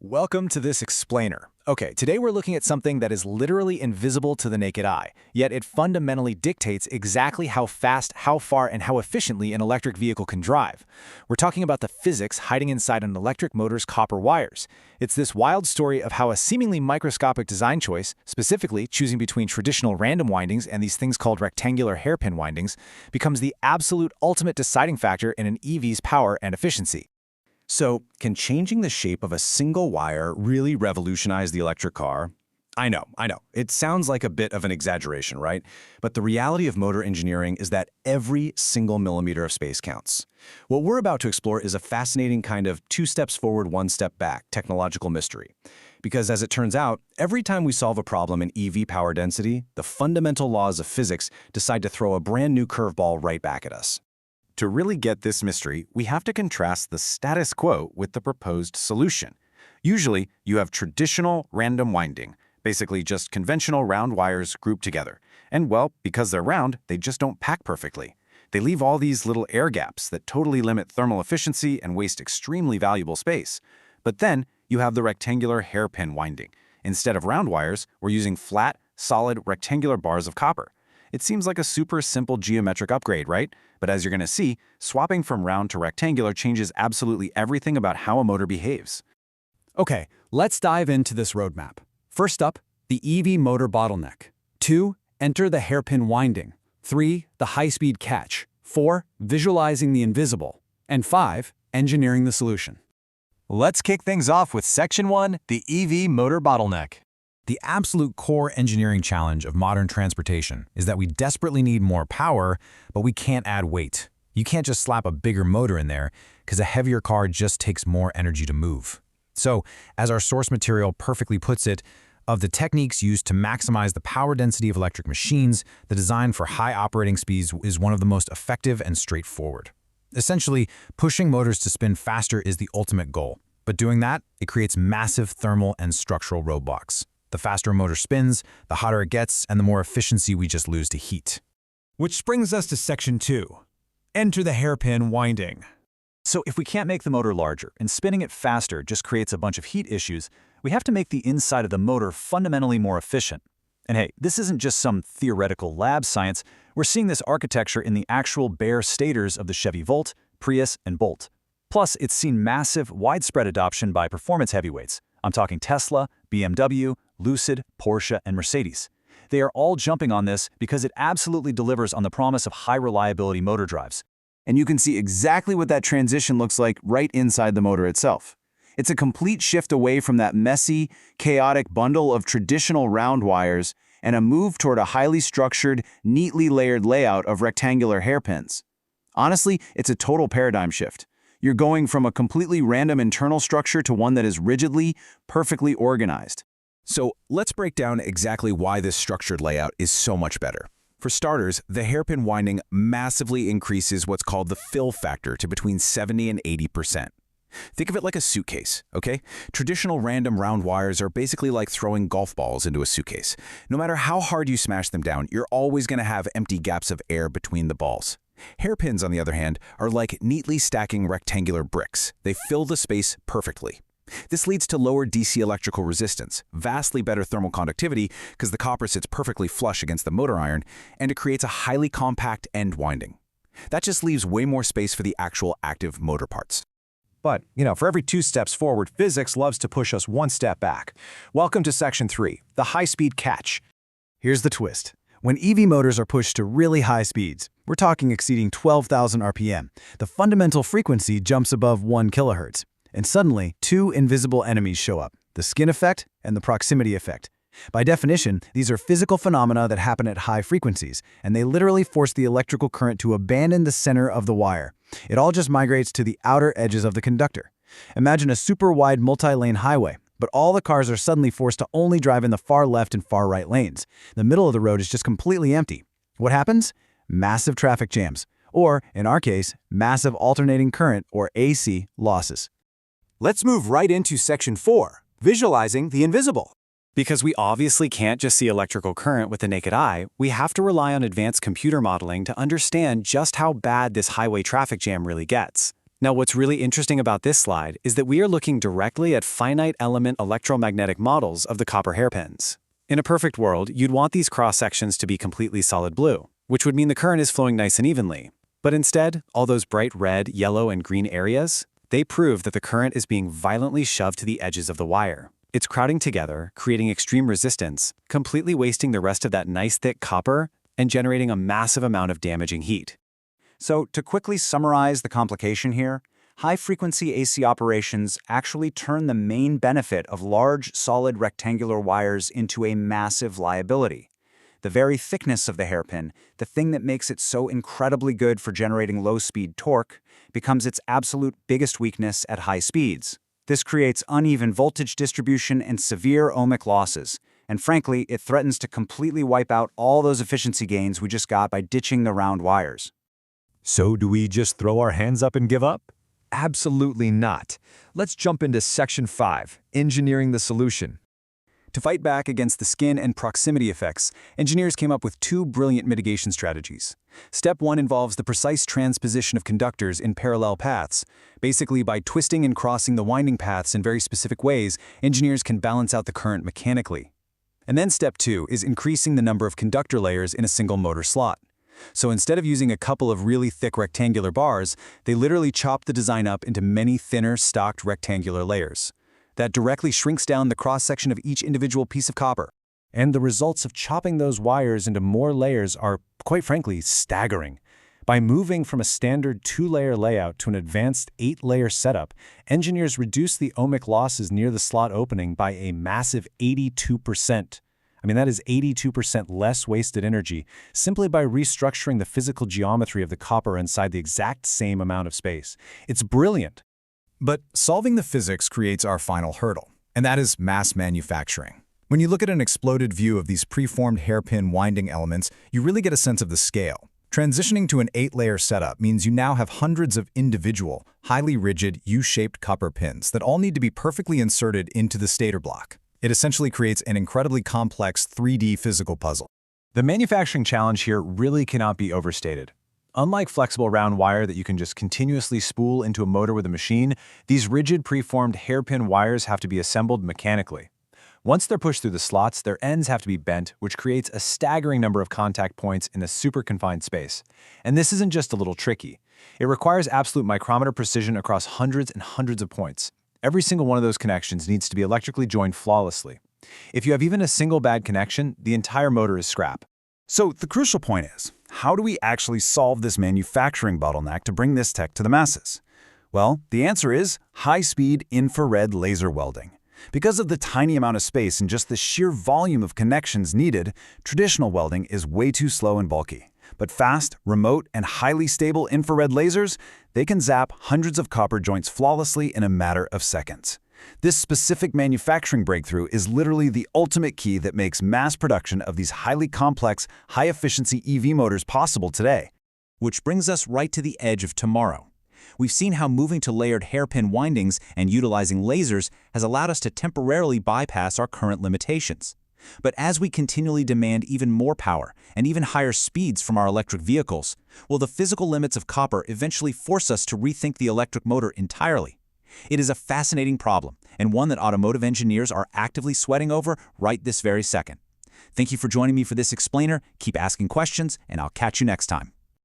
Welcome to this explainer. Okay, today we're looking at something that is literally invisible to the naked eye, yet it fundamentally dictates exactly how fast, how far, and how efficiently an electric vehicle can drive. We're talking about the physics hiding inside an electric motor's copper wires. It's this wild story of how a seemingly microscopic design choice, specifically choosing between traditional random windings and these things called rectangular hairpin windings, becomes the absolute ultimate deciding factor in an EV's power and efficiency. So, can changing the shape of a single wire really revolutionize the electric car? I know. It sounds like a bit of an exaggeration, right? But the reality of motor engineering is that every single millimeter of space counts. What we're about to explore is a fascinating kind of two steps forward, one step back technological mystery. Because as it turns out, every time we solve a problem in EV power density, the fundamental laws of physics decide to throw a brand new curveball right back at us. To really get this mystery, we have to contrast the status quo with the proposed solution. Usually, you have traditional random winding, basically just conventional round wires grouped together. And well, because they're round, they just don't pack perfectly. They leave all these little air gaps that totally limit thermal efficiency and waste extremely valuable space. But then, you have the rectangular hairpin winding. Instead of round wires, we're using flat, solid, rectangular bars of copper. It seems like a super simple geometric upgrade, right? But as you're going to see, swapping from round to rectangular changes absolutely everything about how a motor behaves. Okay, let's dive into this roadmap. First up, the EV motor bottleneck. 2. Enter the hairpin winding. 3. The high-speed catch. 4. Visualizing the invisible. And 5. Engineering the solution. Let's kick things off with Section 1, the EV motor bottleneck. The absolute core engineering challenge of modern transportation is that we desperately need more power, but we can't add weight. You can't just slap a bigger motor in there, because a heavier car just takes more energy to move. So, as our source material perfectly puts it, of the techniques used to maximize the power density of electric machines, the design for high operating speeds is one of the most effective and straightforward. Essentially, pushing motors to spin faster is the ultimate goal. But doing that, it creates massive thermal and structural roadblocks. The faster a motor spins, the hotter it gets, and the more efficiency we just lose to heat. Which brings us to Section 2. Enter the hairpin winding. So if we can't make the motor larger, and spinning it faster just creates a bunch of heat issues, we have to make the inside of the motor fundamentally more efficient. And hey, this isn't just some theoretical lab science. We're seeing this architecture in the actual bare stators of the Chevy Volt, Prius, and Bolt. Plus, it's seen massive, widespread adoption by performance heavyweights. I'm talking Tesla, BMW, Lucid, Porsche, and Mercedes. They are all jumping on this because it absolutely delivers on the promise of high-reliability motor drives. And you can see exactly what that transition looks like right inside the motor itself. It's a complete shift away from that messy, chaotic bundle of traditional round wires and a move toward a highly structured, neatly layered layout of rectangular hairpins. Honestly, it's a total paradigm shift. You're going from a completely random internal structure to one that is rigidly, perfectly organized. So let's break down exactly why this structured layout is so much better. For starters, the hairpin winding massively increases what's called the fill factor to between 70 and 80%. Think of it like a suitcase, okay? Traditional random round wires are basically like throwing golf balls into a suitcase. No matter how hard you smash them down, you're always going to have empty gaps of air between the balls. Hairpins, on the other hand, are like neatly stacking rectangular bricks. They fill the space perfectly. This leads to lower DC electrical resistance, vastly better thermal conductivity because the copper sits perfectly flush against the motor iron, and it creates a highly compact end winding. That just leaves way more space for the actual active motor parts. But, for every 2 steps forward, physics loves to push us 1 step back. Welcome to Section 3, the high-speed catch. Here's the twist. When EV motors are pushed to really high speeds, we're talking exceeding 12,000 RPM, the fundamental frequency jumps above 1 kHz. And suddenly, 2 invisible enemies show up, the skin effect and the proximity effect. By definition, these are physical phenomena that happen at high frequencies, and they literally force the electrical current to abandon the center of the wire. It all just migrates to the outer edges of the conductor. Imagine a super wide multi-lane highway, but all the cars are suddenly forced to only drive in the far left and far right lanes. The middle of the road is just completely empty. What happens? Massive traffic jams, or, in our case, massive alternating current, or AC, losses. Let's move right into Section 4, visualizing the invisible. Because we obviously can't just see electrical current with the naked eye, we have to rely on advanced computer modeling to understand just how bad this highway traffic jam really gets. Now, what's really interesting about this slide is that we are looking directly at finite element electromagnetic models of the copper hairpins. In a perfect world, you'd want these cross-sections to be completely solid blue, which would mean the current is flowing nice and evenly. But instead, all those bright red, yellow, and green areas, they prove that the current is being violently shoved to the edges of the wire. It's crowding together, creating extreme resistance, completely wasting the rest of that nice thick copper and generating a massive amount of damaging heat. So, to quickly summarize the complication here, high-frequency AC operations actually turn the main benefit of large, solid rectangular wires into a massive liability. The very thickness of the hairpin, the thing that makes it so incredibly good for generating low-speed torque, becomes its absolute biggest weakness at high speeds. This creates uneven voltage distribution and severe ohmic losses, and frankly, it threatens to completely wipe out all those efficiency gains we just got by ditching the round wires. So do we just throw our hands up and give up? Absolutely not. Let's jump into Section 5, Engineering the Solution. To fight back against the skin and proximity effects, engineers came up with two brilliant mitigation strategies. Step 1 involves the precise transposition of conductors in parallel paths. Basically, by twisting and crossing the winding paths in very specific ways, engineers can balance out the current mechanically. And then Step 2 is increasing the number of conductor layers in a single motor slot. So instead of using a couple of really thick rectangular bars, they literally chop the design up into many thinner, stocked rectangular layers. That directly shrinks down the cross-section of each individual piece of copper. And the results of chopping those wires into more layers are, quite frankly, staggering. By moving from a standard 2-layer layout to an advanced 8-layer setup, engineers reduce the ohmic losses near the slot opening by a massive 82%. That is 82% less wasted energy simply by restructuring the physical geometry of the copper inside the exact same amount of space. It's brilliant. But solving the physics creates our final hurdle, and that is mass manufacturing. When you look at an exploded view of these preformed hairpin winding elements, you really get a sense of the scale. Transitioning to an 8-layer setup means you now have hundreds of individual, highly rigid, U-shaped copper pins that all need to be perfectly inserted into the stator block. It essentially creates an incredibly complex 3D physical puzzle. The manufacturing challenge here really cannot be overstated. Unlike flexible round wire that you can just continuously spool into a motor with a machine, these rigid preformed hairpin wires have to be assembled mechanically. Once they're pushed through the slots, their ends have to be bent, which creates a staggering number of contact points in a super confined space. And this isn't just a little tricky. It requires absolute micrometer precision across hundreds and hundreds of points. Every single one of those connections needs to be electrically joined flawlessly. If you have even a single bad connection, the entire motor is scrap. So the crucial point is, how do we actually solve this manufacturing bottleneck to bring this tech to the masses? Well, the answer is high-speed infrared laser welding. Because of the tiny amount of space and just the sheer volume of connections needed, traditional welding is way too slow and bulky. But fast, remote, and highly stable infrared lasers, they can zap hundreds of copper joints flawlessly in a matter of seconds. This specific manufacturing breakthrough is literally the ultimate key that makes mass production of these highly complex, high-efficiency EV motors possible today. Which brings us right to the edge of tomorrow. We've seen how moving to layered hairpin windings and utilizing lasers has allowed us to temporarily bypass our current limitations. But as we continually demand even more power and even higher speeds from our electric vehicles, will the physical limits of copper eventually force us to rethink the electric motor entirely? It is a fascinating problem, and one that automotive engineers are actively sweating over right this very second. Thank you for joining me for this explainer. Keep asking questions, and I'll catch you next time.